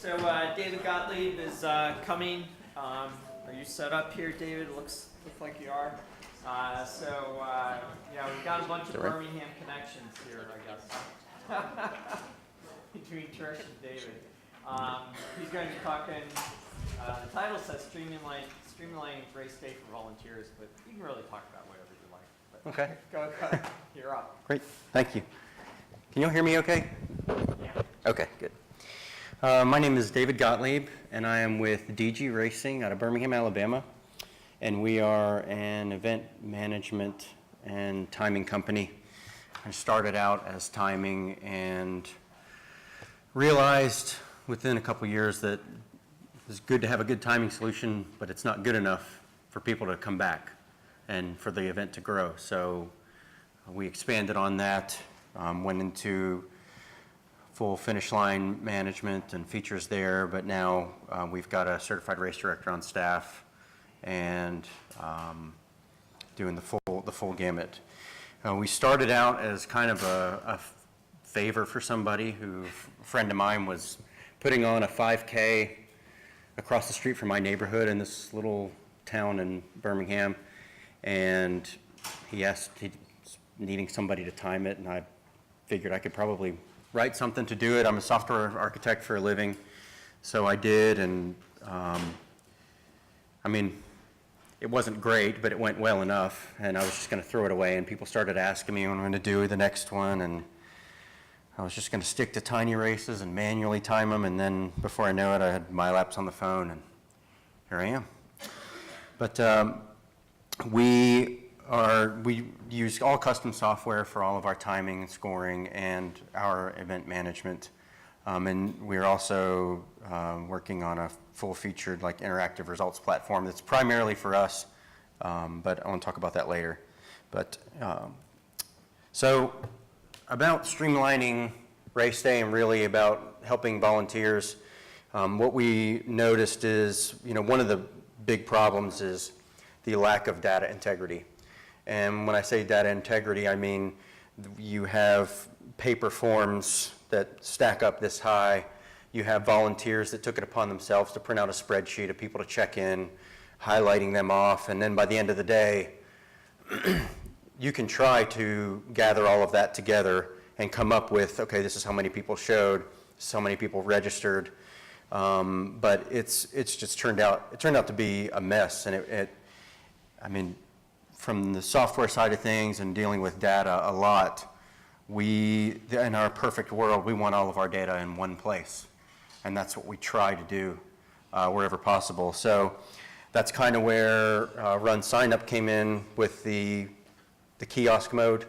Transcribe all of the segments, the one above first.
So David Gottlieb is coming. Are you set up here, David? Looks like you are. Yeah, we've got a bunch of Birmingham connections here, I guess, between Trish and David. He's going to be talking, the title says Streamlining Race Day for Volunteers, but you can really talk about whatever you like. But Okay. Go, you're up. Great, thank you. Can you all hear me okay? Yeah. Okay, good. My name is David Gottlieb, and I am with DG Racing out of Birmingham, Alabama. And we are an event management and timing company. I started out as timing and realized within a couple years that it's good to have a good timing solution, but it's not good enough for people to come back and for the event to grow. So we expanded on that, went into full finish line management and features there, but now we've got a certified race director on staff and doing the full gamut. We started out as kind of a favor for somebody who, a friend of mine was putting on a 5K across the street from my neighborhood in this little town in Birmingham, and he's needing somebody to time it, and I figured I could probably write something to do it. I'm a software architect for a living, so I did, and I mean, it wasn't great, but it went well enough, and I was just going to throw it away, and people started asking me when I'm going to do the next one, and I was just going to stick to tiny races and manually time them, and then before I know it, I had my laps on the phone, and here I am. But we use all custom software for all of our timing and scoring and our event management. And we're also working on a full-featured interactive results platform that's primarily for us, but I want to talk about that later. But so about streamlining race day and really about helping volunteers, what we noticed is, one of the big problems is the lack of data integrity. And when I say data integrity, I mean you have paper forms that stack up this high. You have volunteers that took it upon themselves to print out a spreadsheet of people to check in, highlighting them off, and then by the end of the day, you can try to gather all of that together and come up with, okay, this is how many people showed, this is how many people registered, but it's just turned out to be a mess, and I mean, from the software side of things and dealing with data a lot, in our perfect world, we want all of our data in one place. And that's what we try to do wherever possible. So that's kind of where RunSignUp came in with the kiosk mode.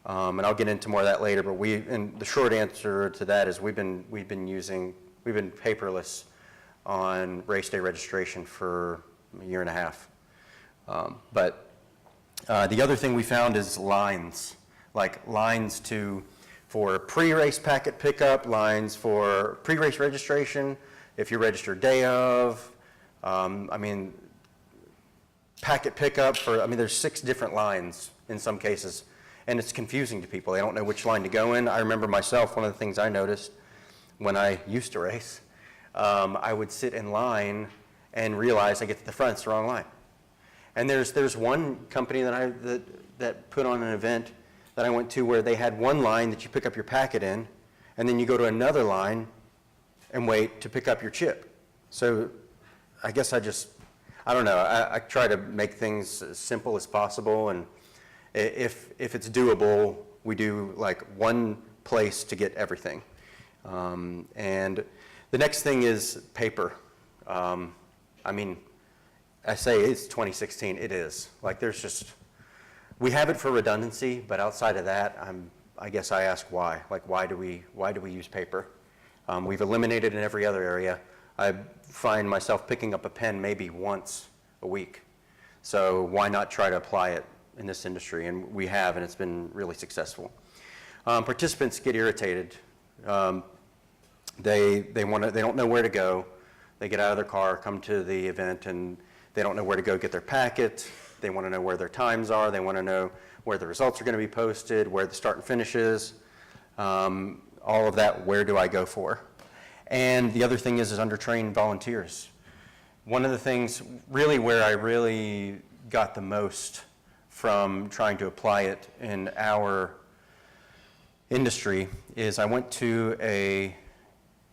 And I'll get into more of that later, but and the short answer to that is we've been paperless on race day registration for a year and a half. The other thing we found is lines, like lines for pre-race packet pickup, lines for pre-race registration, if you register day of, packet pickup there's 6 different lines in some cases, and it's confusing to people. They don't know which line to go in. I remember myself, one of the things I noticed when I used to race, I would sit in line and realize I get to the front, it's the wrong line. And there's one company that put on an event that I went to where they had one line that you pick up your packet in, and then you go to another line and wait to pick up your chip. So I guess I don't know, I try to make things as simple as possible, and if it's doable, we do one place to get everything. And the next thing is paper. I say it's 2016, it is. We have it for redundancy, but outside of that, I guess I ask why. Why do we use paper? We've eliminated it in every other area. I find myself picking up a pen maybe once a week. So why not try to apply it in this industry? And we have, and it's been really successful. Participants get irritated. They don't know where to go. They get out of their car, come to the event, and they don't know where to go get their packet. They want to know where their times are. They want to know where the results are going to be posted, where the start and finish is. All of that, where do I go for? And the other thing is undertrained volunteers. One of the things really where I really got the most from trying to apply it in our industry is I went to a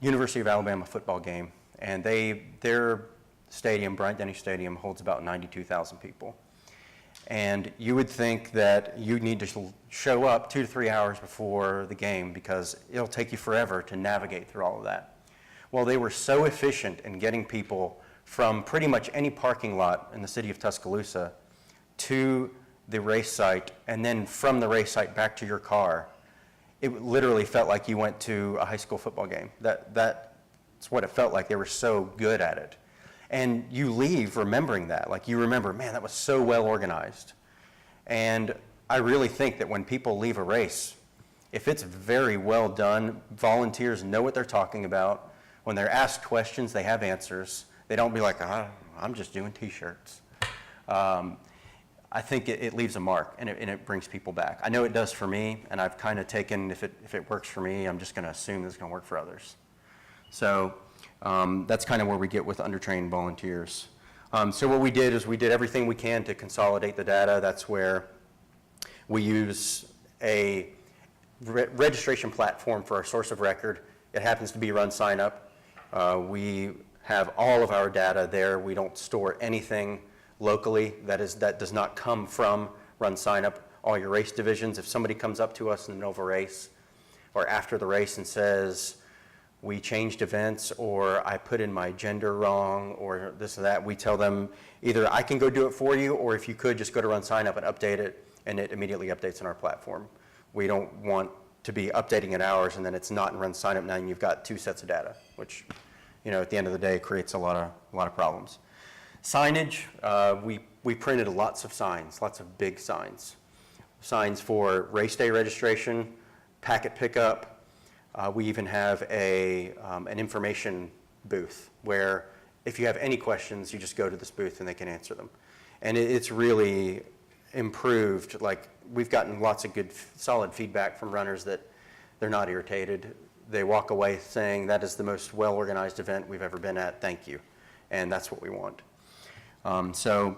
University of Alabama football game, and their stadium, Bryant-Denny Stadium, holds about 92,000 people. And you would think that you need to show up 2 to 3 hours before the game because it'll take you forever to navigate through all of that. Well, they were so efficient in getting people from pretty much any parking lot in the city of Tuscaloosa to the race site, and then from the race site back to your car. It literally felt like you went to a high school football game. That's what it felt like. They were so good at it. And you leave remembering that. Like you remember, man, that was so well organized. And I really think that when people leave a race, if it's very well done, volunteers know what they're talking about. When they're asked questions, they have answers. They don't be like, I'm just doing t-shirts. I think it leaves a mark, and it brings people back. I know it does for me, and I've kind of taken, if it works for me, I'm just going to assume it's going to work for others. So that's kind of where we get with undertrained volunteers. So what we did is we did everything we can to consolidate the data. That's where we use a registration platform for our source of record. It happens to be RunSignUp. We have all of our data there. We don't store anything locally that does not come from RunSignUp. All your race divisions, if somebody comes up to us in the middle of a race or after the race and says, we changed events, or I put in my gender wrong, or this or that, we tell them either I can go do it for you, or if you could, just go to RunSignUp and update it, and it immediately updates on our platform. We don't want to be updating it ours, and then it's not in RunSignUp now, and you've got 2 sets of data, which, at the end of the day, creates a lot of problems. Signage, we printed lots of signs, lots of big signs. Signs for race day registration, packet pickup. We even have an information booth where if you have any questions, you just go to this booth and they can answer them. And it's really improved. Like, we've gotten lots of good, solid feedback from runners that they're not irritated. They walk away saying, that is the most well-organized event we've ever been at, thank you. And that's what we want. So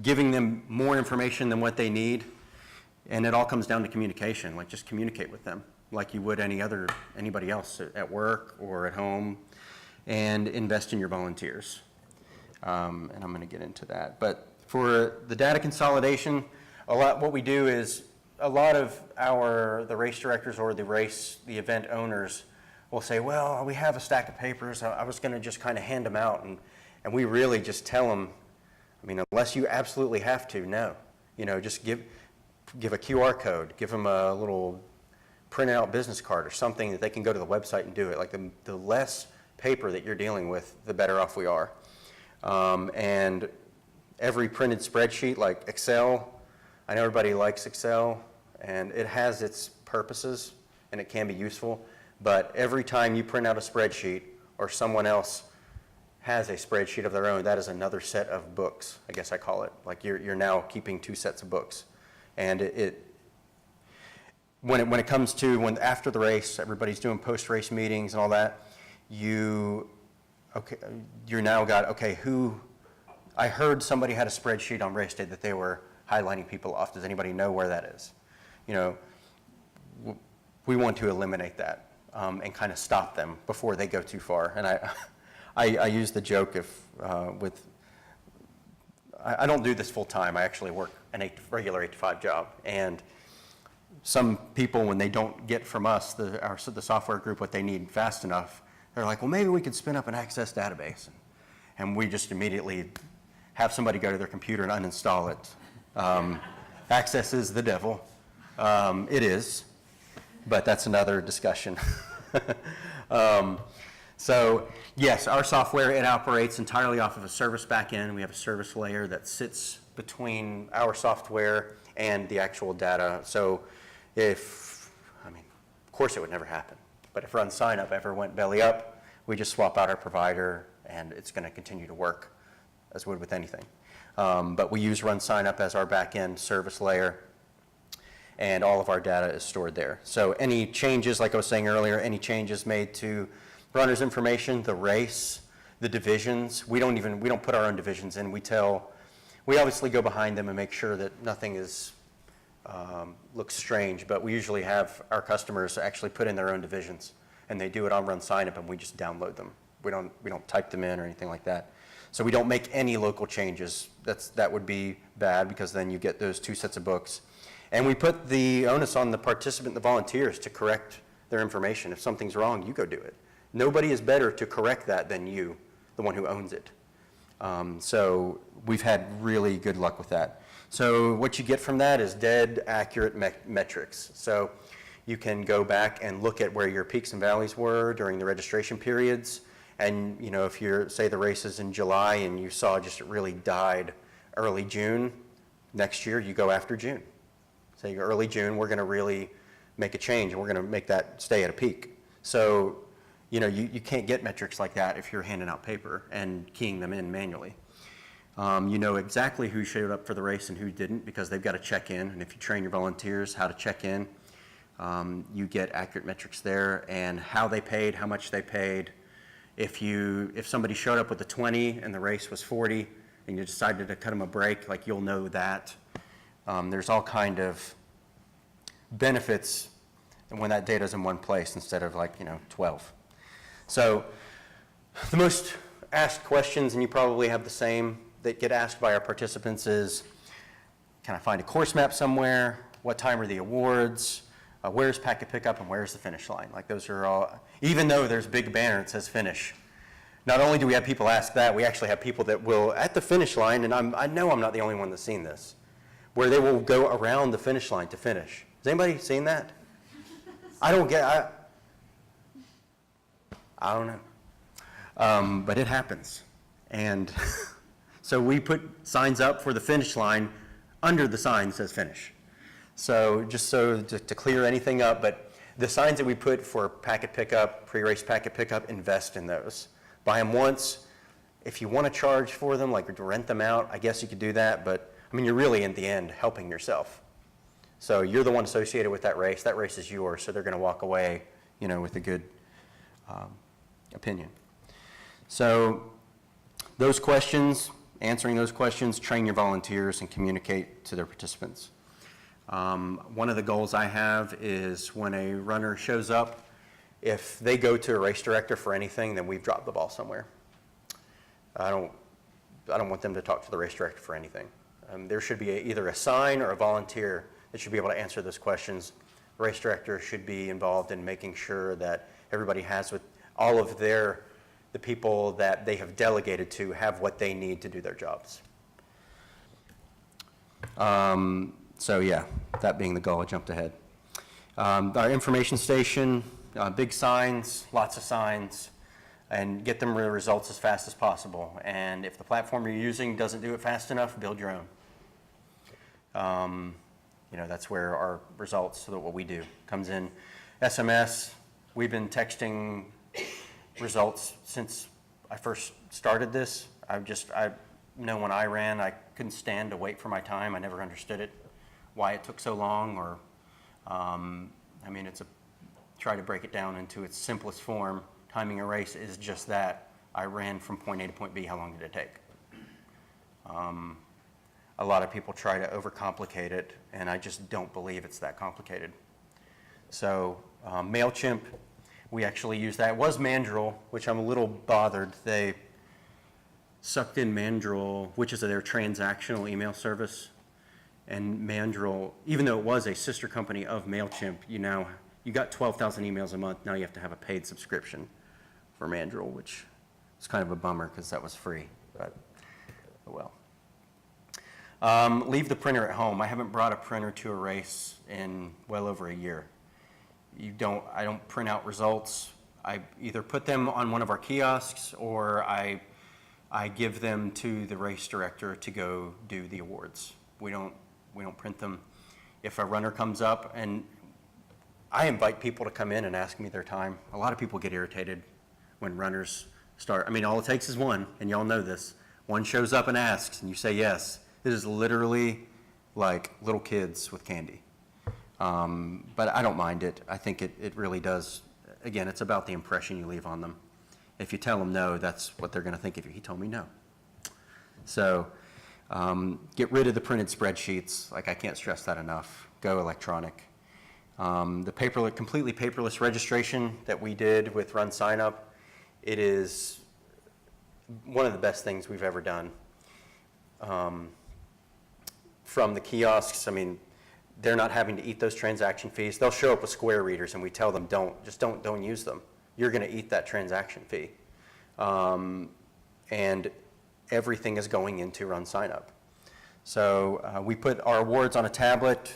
giving them more information than what they need, and it all comes down to communication, like just communicate with them like you would anybody else at work or at home, and invest in your volunteers. And I'm going to get into that. But for the data consolidation, what we do is a lot of the race directors or the event owners will say, well, we have a stack of papers. I was going to just kind of hand them out. And we really just tell them, unless you absolutely have to, no. Just give a QR code, give them a little printout business card or something that they can go to the website and do it. Like the less paper that you're dealing with, the better off we are. And every printed spreadsheet, like Excel, I know everybody likes Excel, and it has its purposes, and it can be useful, but every time you print out a spreadsheet or someone else has a spreadsheet of their own, that is another set of books, I guess I call it. Like you're now keeping 2 sets of books. And when it comes to after the race, everybody's doing post-race meetings and all that, you're now got, I heard somebody had a spreadsheet on race day that they were highlighting people off. Does anybody know where that is? We want to eliminate that and kind of stop them before they go too far. And I use the joke I don't do this full time. I actually work a regular 8 to 5 job. And some people, when they don't get from us, the software group, what they need fast enough, they're like, well, maybe we could spin up an Access database. And we just immediately have somebody go to their computer and uninstall it. Access is the devil. It is, but that's another discussion. So yes, our software, it operates entirely off of a service backend. We have a service layer that sits between our software and the actual data. So of course it would never happen, but if RunSignUp ever went belly up, we just swap out our provider and it's going to continue to work as would with anything. But we use RunSignUp as our backend service layer, and all of our data is stored there. So any changes, like I was saying earlier, any changes made to runner's information, the race, the divisions. We don't put our own divisions in. We obviously go behind them and make sure that nothing looks strange, but we usually have our customers actually put in their own divisions, and they do it on RunSignUp, and we just download them. We don't type them in or anything like that. So we don't make any local changes. That would be bad, because then you get those two sets of books. And we put the onus on the participant, the volunteers, to correct their information. If something's wrong, you go do it. Nobody is better to correct that than you, the one who owns it. So we've had really good luck with that. So what you get from that is dead accurate metrics. So you can go back and look at where your peaks and valleys were during the registration periods. And if say the race is in July and you saw just it really died early June, next year you go after June. Say early June, we're going to really make a change, and we're going to make that stay at a peak. So you can't get metrics like that if you're handing out paper and keying them in manually. You know exactly who showed up for the race and who didn't, because they've got to check in. And if you train your volunteers how to check in, you get accurate metrics there, and how they paid, how much they paid. If somebody showed up with a 20 and the race was 40 and you decided to cut them a break, like, you'll know that. There's all kind of benefits when that data is in one place instead of 12. So the most asked questions, and you probably have the same, that get asked by our participants is, can I find a course map somewhere? What time are the awards? Where's packet pickup, and where's the finish line? Like, those are all, even though there's a big banner that says finish. Not only do we have people ask that, we actually have people that will, at the finish line, and I know I'm not the only one that's seen this, where they will go around the finish line to finish. Has anybody seen that? I don't know. But it happens. And so we put signs up for the finish line. Under the sign says finish. So just to clear anything up, but the signs that we put for packet pickup, pre-race packet pickup, invest in those. Buy them once. If you want to charge for them, like to rent them out, I guess you could do that, but I mean, you're really in the end helping yourself. So you're the one associated with that race. That race is yours, so they're going to walk away, with a good opinion. So those questions, answering those questions, train your volunteers and communicate to their participants. One of the goals I have is when a runner shows up, if they go to a race director for anything, then we've dropped the ball somewhere. I don't want them to talk to the race director for anything. There should be either a sign or a volunteer that should be able to answer those questions. The race director should be involved in making sure that everybody has with all of the people that they have delegated to have what they need to do their jobs. So yeah, that being the goal, I jumped ahead. Our information station, big signs, lots of signs, and get them the results as fast as possible. And if the platform you're using doesn't do it fast enough, build your own. That's where our results, so that what we do comes in. SMS, we've been texting results since I first started this. I know when I ran, I couldn't stand to wait for my time. I never understood it, why it took so long, or, try to break it down into its simplest form. Timing a race is just that. I ran from point A to point B, how long did it take? A lot of people try to overcomplicate it, and I just don't believe it's that complicated. So MailChimp, we actually use that. It was Mandrill, which I'm a little bothered. They sucked in Mandrill, which is their transactional email service. And Mandrill, even though it was a sister company of MailChimp, you got 12,000 emails a month. Now you have to have a paid subscription for Mandrill, which is kind of a bummer because that was free, but oh well. Leave the printer at home. I haven't brought a printer to a race in well over a year. I don't print out results. I either put them on one of our kiosks, or I give them to the race director to go do the awards. We don't print them. If a runner comes up, and I invite people to come in and ask me their time. A lot of people get irritated when runners start. All it takes is one, and y'all know this. One shows up and asks, and you say yes. It is literally like little kids with candy. But I don't mind it. I think it really does. Again, it's about the impression you leave on them. If you tell them no, that's what they're going to think of you. He told me no. So get rid of the printed spreadsheets. Like, I can't stress that enough. Go electronic. The completely paperless registration that we did with RunSignUp, it is one of the best things we've ever done. From the kiosks, I mean, they're not having to eat those transaction fees. They'll show up with Square readers, and we tell them, don't use them. You're going to eat that transaction fee. And everything is going into RunSignUp. So we put our awards on a tablet,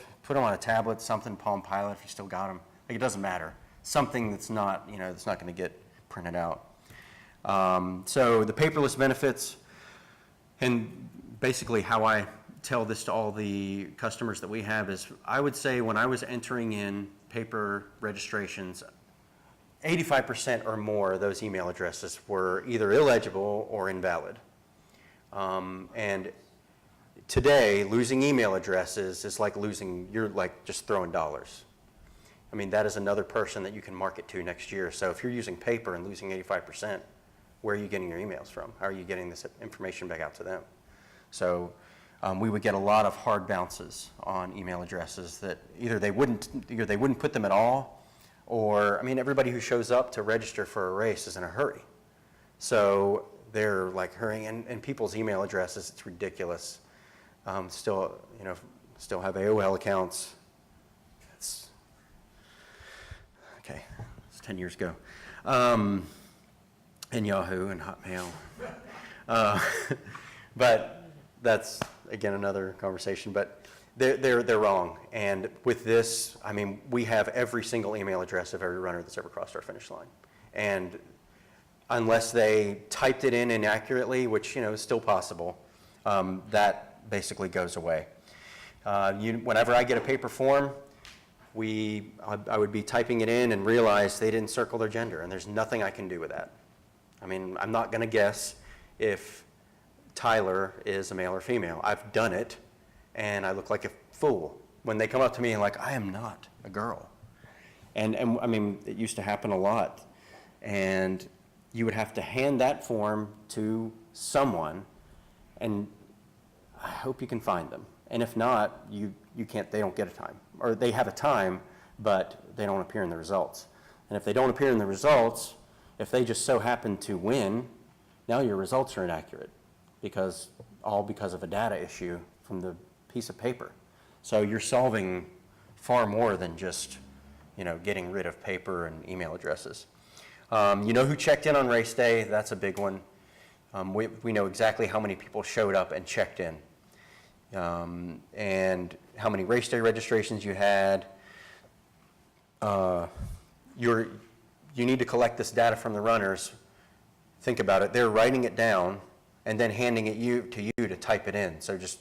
something, Palm Pilot if you still got them. Like, it doesn't matter. Something that's not, that's not going to get printed out. So the paperless benefits, and basically how I tell this to all the customers that we have is, I would say when I was entering in paper registrations, 85% or more of those email addresses were either illegible or invalid. And today, losing email addresses is like you're like just throwing dollars. I mean, that is another person that you can market to next year. So if you're using paper and losing 85%, where are you getting your emails from? How are you getting this information back out to them? So we would get a lot of hard bounces on email addresses that either they wouldn't put them at all, or, I mean, everybody who shows up to register for a race is in a hurry. So they're like hurrying, and people's email addresses, it's ridiculous. Still have AOL accounts. Okay, it's 10 years ago. And Yahoo and Hotmail. But that's, again, another conversation. But they're wrong. And with this, I mean, we have every single email address of every runner that's ever crossed our finish line. And unless they typed it in inaccurately, which, is still possible, that basically goes away. Whenever I get a paper form, I would be typing it in and realize they didn't circle their gender, and there's nothing I can do with that. I mean, I'm not going to guess if Tyler is a male or female. I've done it, and I look like a fool when they come up to me and like, I am not a girl. And I mean, it used to happen a lot. And you would have to hand that form to someone, and I hope you can find them. And if not, you can't, they don't get a time. Or they have a time, but they don't appear in the results. And if they don't appear in the results, if they just so happen to win, now your results are inaccurate, because of a data issue from the piece of paper. So you're solving far more than just, getting rid of paper and email addresses. Who checked in on race day? That's a big one. We know exactly how many people showed up and checked in, and how many race day registrations you had. You need to collect this data from the runners. Think about it. They're writing it down and then handing it to you to type it in. So just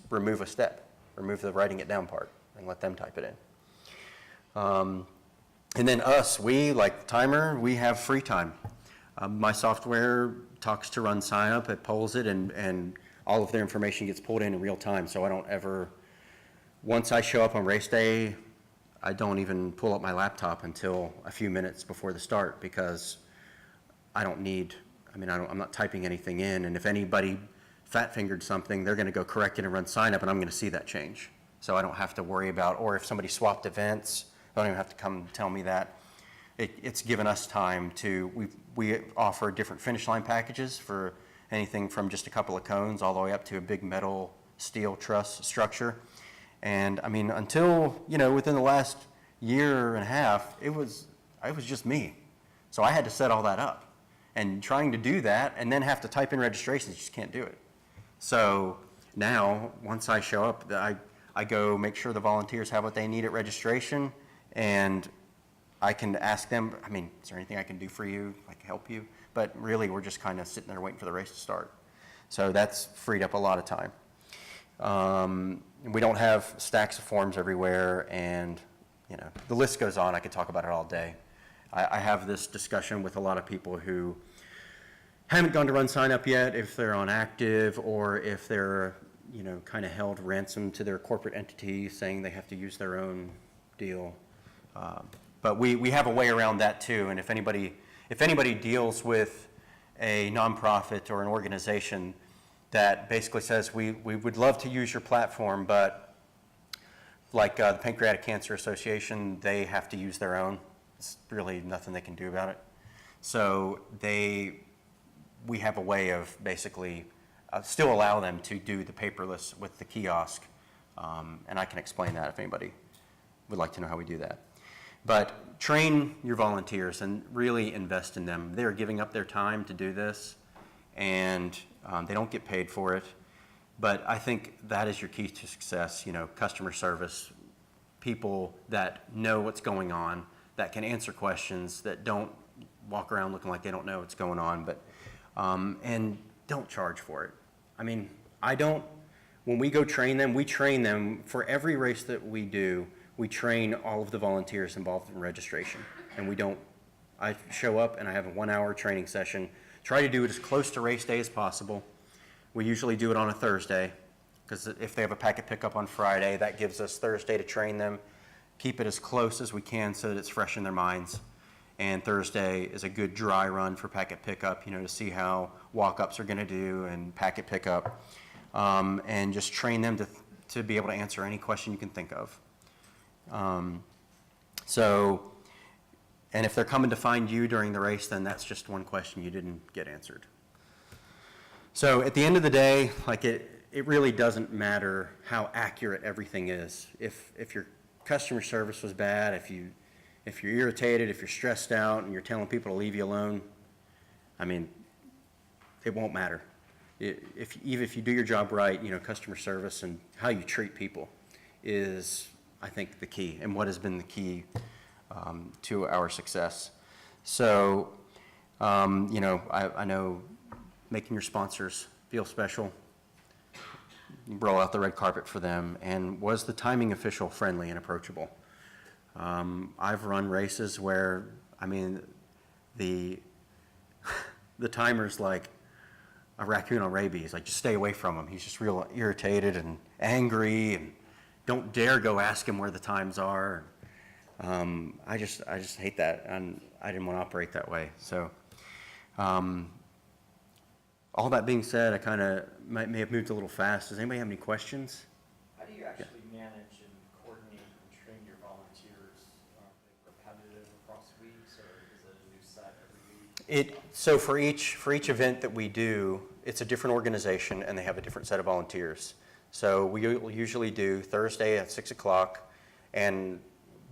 remove a step. Remove the writing it down part and let them type it in. And then us, we, like the timer, we have free time. My software talks to RunSignUp, it polls it, and all of their information gets pulled in real time. So I don't ever, once I show up on race day, I don't even pull up my laptop until a few minutes before the start, because I'm not typing anything in, and if anybody fat-fingered something, they're going to go correct it and RunSignUp, and I'm going to see that change. So I don't have to worry about, or if somebody swapped events, they don't even have to come tell me that. It's given us time to, we offer different finish line packages for anything from just a couple of cones all the way up to a big metal steel truss structure. And I mean, until, within the last year and a half, it was just me. So I had to set all that up. And trying to do that and then have to type in registrations, you just can't do it. So now, once I show up, I go make sure the volunteers have what they need at registration, and I can ask them, is there anything I can do for you, like help you? But really, we're just kind of sitting there waiting for the race to start. So that's freed up a lot of time. We don't have stacks of forms everywhere, and the list goes on. I could talk about it all day. I have this discussion with a lot of people who haven't gone to RunSignUp yet, if they're on active or if they're, kind of held ransom to their corporate entity, saying they have to use their own deal. But we have a way around that too, and if anybody if anybody deals with a nonprofit or an organization that basically says, we would love to use your platform, but like the Pancreatic Cancer Association, they have to use their own. It's really nothing they can do about it. So we have a way of basically still allow them to do the paperless with the kiosk. And I can explain that if anybody would like to know how we do that. But train your volunteers and really invest in them. They're giving up their time to do this, and they don't get paid for it. But I think that is your key to success, customer service, people that know what's going on, that can answer questions, that don't walk around looking like they don't know what's going on, but and don't charge for it. I mean, when we go train them, we train them for every race that we do. We train all of the volunteers involved in registration, and I show up and I have a 1-hour training session. Try to do it as close to race day as possible. We usually do it on a Thursday, because if they have a packet pickup on Friday, that gives us Thursday to train them, keep it as close as we can so that it's fresh in their minds. And Thursday is a good dry run for packet pickup, to see how walk-ups are going to do and packet pickup, and just train them to be able to answer any question you can think of. And if they're coming to find you during the race, then that's just one question you didn't get answered. So at the end of the day, it really doesn't matter how accurate everything is. If your customer service was bad, if you're irritated, if you're stressed out and you're telling people to leave you alone, I mean, it won't matter. Even if you do your job right, customer service and how you treat people is, I think, the key, and what has been the key to our success. So, I know making your sponsors feel special, roll out the red carpet for them, and was the timing official friendly and approachable? I've run races where, the timer's like a raccoon on rabies. Just stay away from him. He's just real irritated and angry, and don't dare go ask him where the times are. I just hate that, and I didn't want to operate that way. So, all that being said, I kind of may have moved a little fast. Does anybody have any questions? How do you actually manage and coordinate and train your volunteers? Are they repetitive across weeks, or is it a new set every week? So for each event that we do, it's a different organization, and they have a different set of volunteers. So we usually do Thursday at 6 o'clock, and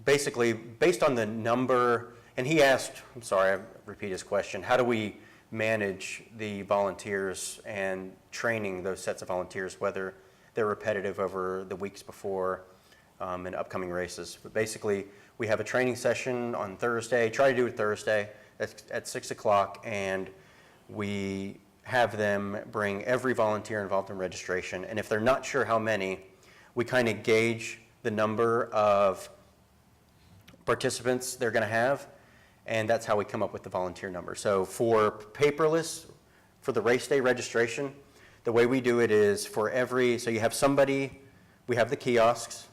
basically based on the number, and he asked, I'm sorry, I repeat his question, how do we manage the volunteers and training those sets of volunteers, whether they're repetitive over the weeks before and upcoming races. But basically, we have a training session on Thursday, try to do it Thursday at 6 o'clock, and we have them bring every volunteer involved in registration. And if they're not sure how many, we kind of gauge the number of participants they're going to have, and that's how we come up with the volunteer number. So for paperless, for the race day registration, the way we do it is so you have somebody, we have the kiosks,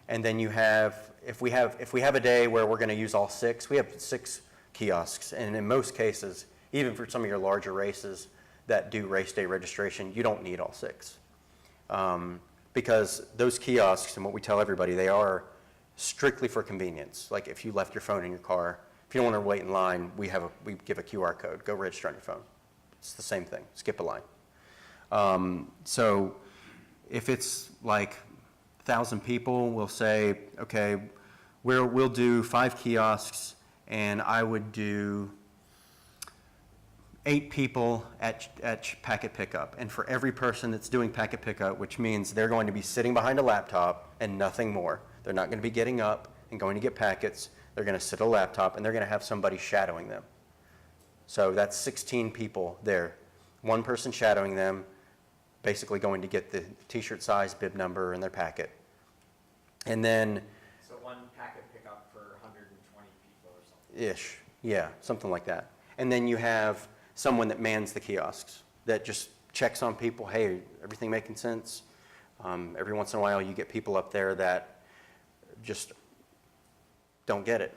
and then you have, if we have a day where we're going to use all 6, we have 6 kiosks, and in most cases, even for some of your larger races that do race day registration, you don't need all 6. Because those kiosks, and what we tell everybody, they are strictly for convenience. Like if you left your phone in your car, if you don't want to wait in line, we give a QR code. Go register on your phone. It's the same thing. Skip a line. So if it's like 1,000 people, we'll say, okay, we'll do 5 kiosks, and I would do 8 people at packet pickup. And for every person that's doing packet pickup, which means they're going to be sitting behind a laptop and nothing more. They're not going to be getting up and going to get packets. They're going to sit at a laptop, and they're going to have somebody shadowing them. So that's 16 people there. One person shadowing them, basically going to get the t-shirt size, bib number, and their packet. And then... So one packet pickup for 120 people or something? Ish, yeah, something like that. And then you have someone that mans the kiosks, that just checks on people, hey, everything making sense? Every once in a while you get people up there that just don't get it.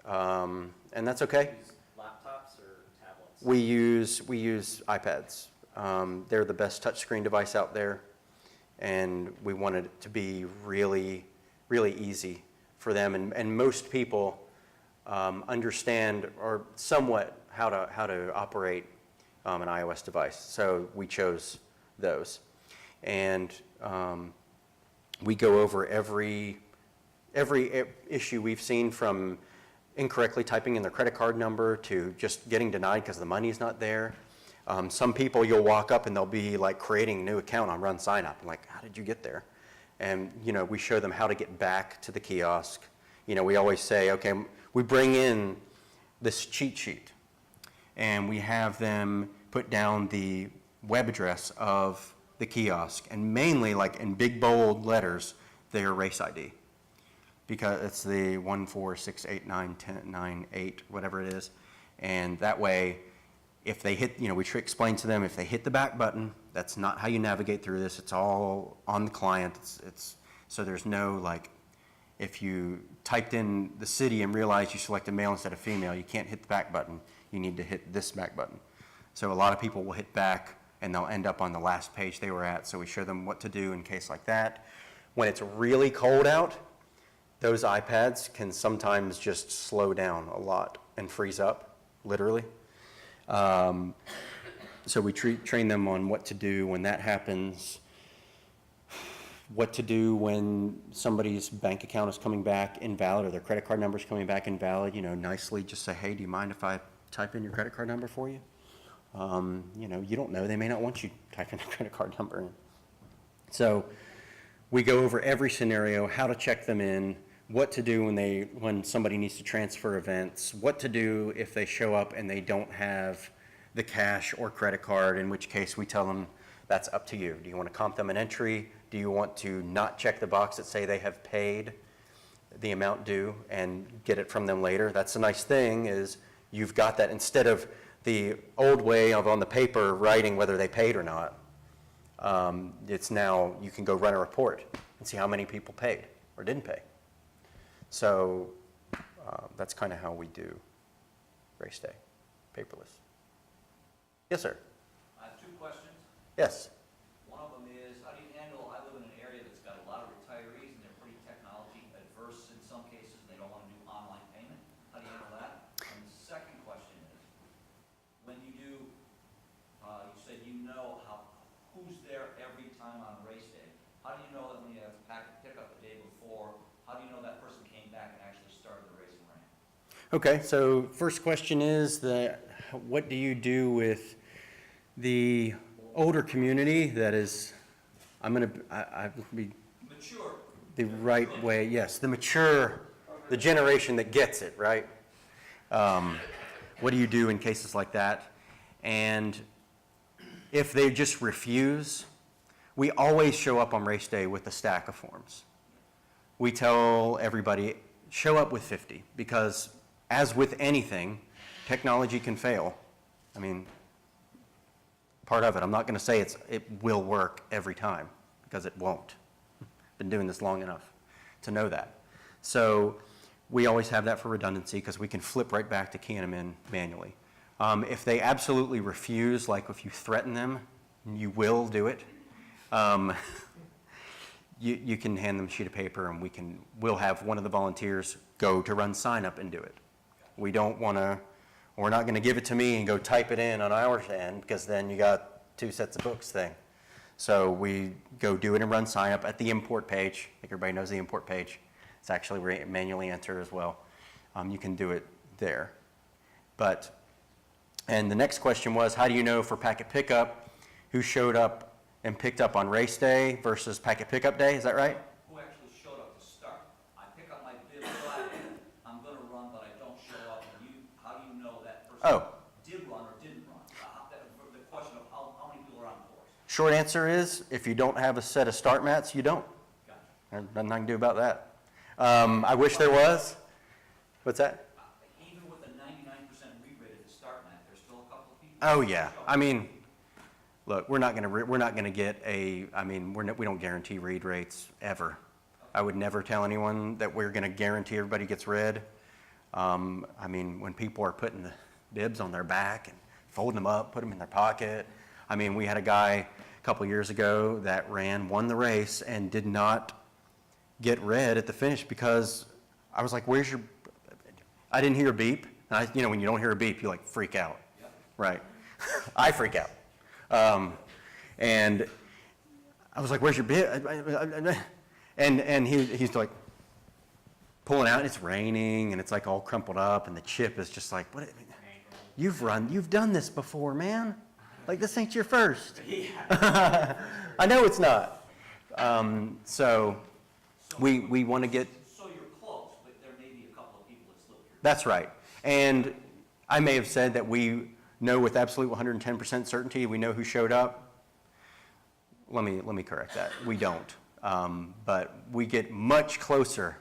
And that's okay. Use laptops We use iPads. They're the best touchscreen device out there, and we wanted it to be really, really easy for them. And most people understand or somewhat how to operate an iOS device. So we chose those, and we go over every issue we've seen, from incorrectly typing in their credit card number to just getting denied because the money's not there. Some people, you'll walk up and they'll be like creating a new account on RunSignUp. I'm like, how did you get there? And we show them how to get back to the kiosk. We always say, okay, we bring in this cheat sheet and we have them put down the web address of the kiosk, and mainly, like in big bold letters, their race ID, because it's the 146891098, whatever it is. And that way, if they hit, we explain to them, if they hit the back button, that's not how you navigate through this. It's all on the client. So there's no, like, if you typed in the city and realized you selected male instead of female, you can't hit the back button. You need to hit this back button. So a lot of people will hit back and they'll end up on the last page they were at. So we show them what to do in case like that. When it's really cold out, those iPads can sometimes just slow down a lot and freeze up, literally. So we train them on what to do when that happens, what to do when somebody's bank account is coming back invalid or their credit card number is coming back invalid. Nicely just say, hey, do you mind if I type in your credit card number for you? You don't know, they may not want you typing their credit card number in. So we go over every scenario, how to check them in, what to do when somebody needs to transfer events, what to do if they show up and they don't have the cash or credit card, in which case we tell them that's up to you. Do you want to comp them an entry? Do you want to not check the box that say they have paid the amount due and get it from them later? That's the nice thing, is you've got that instead of the old way of on the paper writing whether they paid or not. It's now you can go run a report and see how many people paid or didn't pay. So that's kind of how we do race day, paperless. Yes, sir. I have two questions. Yes. One of them is, how do you handle, I live in an area that's got a lot of retirees and they're pretty technology adverse in some cases, and they don't want to do online payment. How do you handle that? And the second question is, when you do, you said who's there every time on race day. How do you know that when you have packet pickup the day before, how do you know that person came back and actually started the race and ran? Okay, so first question is what do you do with the older community that is, I be Mature. the right way, yes, the generation that gets it, right? What do you do in cases like that? And if they just refuse, we always show up on race day with a stack of forms. We tell everybody, show up with 50, because as with anything, technology can fail. I mean, part of it. I'm not going to say it will work every time, because it won't. Been doing this long enough to know that. So we always have that for redundancy, because we can flip right back to keying them in manually. If they absolutely refuse, like if you threaten them, you will do it. You can hand them a sheet of paper, and we'll have one of the volunteers go to RunSignUp and do it. We're not going to give it to me and go type it in on our end, because then you got two sets of books thing. So we go do it in RunSignUp at the import page. I think everybody knows the import page. It's actually manually enter as well. You can do it there. And the next question was, how do you know for packet pickup who showed up and picked up on race day versus packet pickup day? Is that right? Who actually showed up to start? I pick up my bib Friday, I'm going to run, but I don't show up. And how do you know that person did run or didn't run? The question of how many people are on course. Short answer is, if you don't have a set of start mats, you don't. Gotcha. There's nothing I can do about that. I wish there was. What's that? Even with a 99% read rate at the start mat, there's still a couple of people. Oh yeah. I mean, look, we're not going to get we don't guarantee read rates ever. I would never tell anyone that we're going to guarantee everybody gets read. When people are putting the bibs on their back and folding them up, put them in their pocket. I mean, we had a guy a couple years ago that won the race and did not get red at the finish because I was like, I didn't hear a beep. And when you don't hear a beep, you like freak out, right? I freak out. And I was like, where's your bib? And he's like pulling out, and it's raining, and it's like all crumpled up, and the chip is just like, what? You've done this before, man. Like, this ain't your first. I know it's not. So we want to get. So you're close, but there may be a couple of people that slip through. That's right. And I may have said that we know with absolute 110% certainty we know who showed up. Let me correct that. We don't. But we get much closer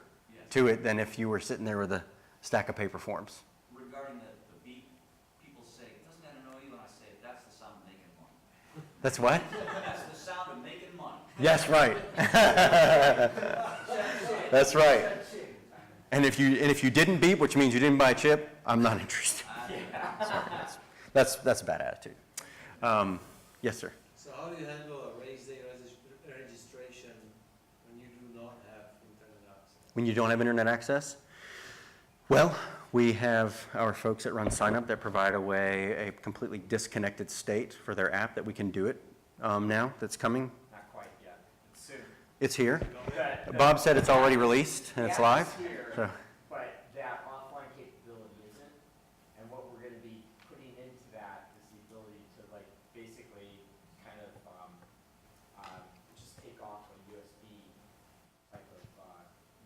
to it than if you were sitting there with a stack of paper forms. Regarding the beep, people say, doesn't that annoy you? And I say, that's the sound of making money. That's what? That's the sound of making money. Yes, right. That's right. And if you didn't beep, which means you didn't buy a chip, I'm not interested. That's a bad attitude. Yes, sir. So how do you handle a race day registration when you do not have internet access? When you don't have internet access? Well, we have our folks at RunSignUp that provide a completely disconnected state for their app that we can do it now. That's coming. Not quite yet. It's soon. It's here. The- Bob said it's already released and it's the live. app's here, So, but that offline capability isn't. And what we're going to be putting into that is the ability to like basically kind of just take off a USB type of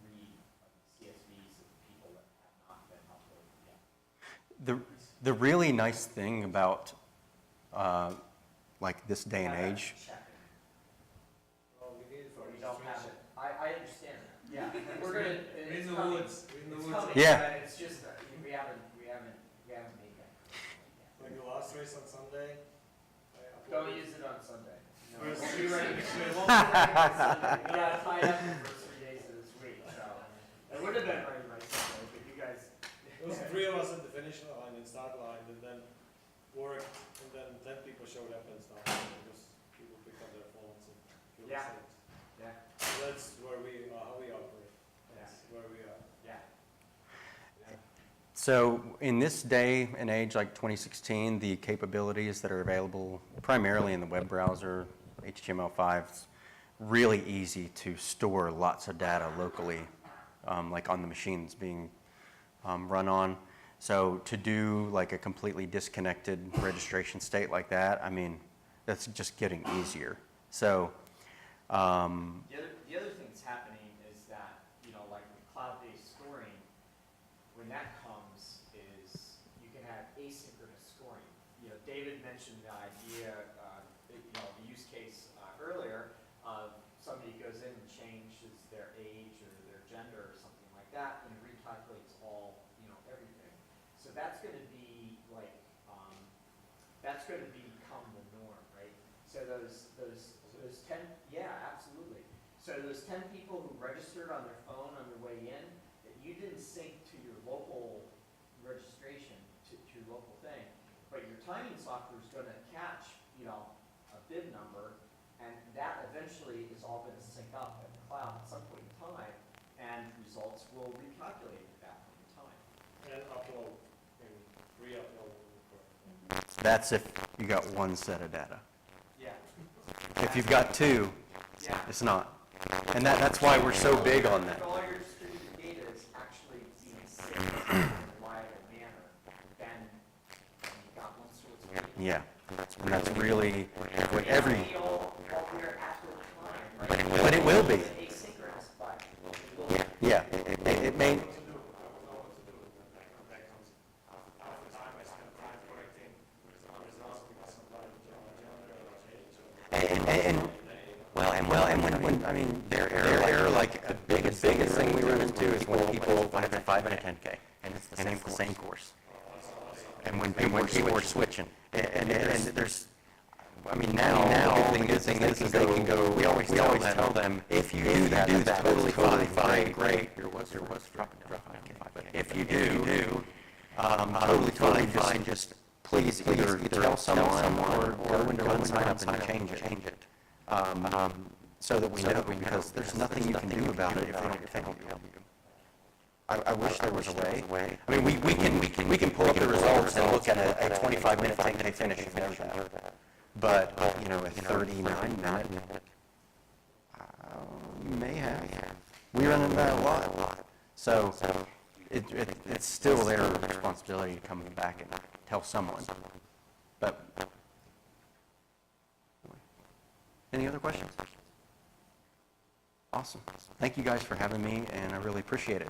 read of CSVs of people that have not been uploaded yet. the really nice thing about like this day and age. Well, we need it for We don't have registration. it. I understand that. Yeah. We're gonna. We're It's in the coming. woods. We're in the It's woods. coming, Yeah. but it's just we haven't made that. Like the last race on Sunday, I Don't uploaded. use it on Sunday. No, Where's we'll the be ready. reason? We won't be ready by Sunday. We got tied up for the first 3 days of this week, so it would have been ready by Sunday, but you guys. There was 3 of us at the finish line and start line, and then work, and then 10 people showed up and stuff, because people picked up their phones and filled the Yeah. seats. Yeah. So that's where how we operate. That's where we are. Yeah. So in this day and age, like 2016, the capabilities that are available primarily in the web browser, HTML5, it's really easy to store lots of data locally, like on the machines being run on. So to do like a completely disconnected registration state like that, I mean, that's just getting easier. So, The other thing that's happening is that, like with cloud-based scoring, when that comes is you can have asynchronous scoring. David mentioned the idea, the use case earlier of somebody goes in and changes their age or their gender or something like that, and it recalculates all, everything. So that's going to be like, that's going to become the norm, right? So those 10, yeah, absolutely. So those 10 people who registered on their phone on their way in, that you didn't sync to your local registration, to your local thing, but your timing software is going to catch, a bib number, and that eventually is all going to sync up at the cloud at some point in time, and results will recalculate at that point in time. And upload, and re-upload. that's if you got one set of data. Yeah. If you've got two, Yeah. it's not. And that's why we're so big on that. All your distributed data is actually being synced in a reliable manner, then you've got one source of data. Yeah, and that's really what every, All we're at the time, right? but it will be. It's asynchronous, but it will be. Yeah, it may, and when I mean, their error, like, the biggest thing we run into is when people have a 5 and a 10K, and it's the same course. And when people are switching, and there's, I mean, now the good thing is they can go, we always tell them, if you do that, that's totally fine, great. There was dropping down, but if you do, totally fine, just please either tell someone or go into RunSignUp and change it. So that we know, because there's nothing you can do about it if they don't tell you. I wish there was a way. I mean, we can pull up the results and look at a 25-minute 10K finish, you know that. But, you know, a 39-minute, you may have. We run into that a lot. So it's still their responsibility to come back and tell someone. But, any other questions? Awesome. Thank you guys for having me, and I really appreciate it.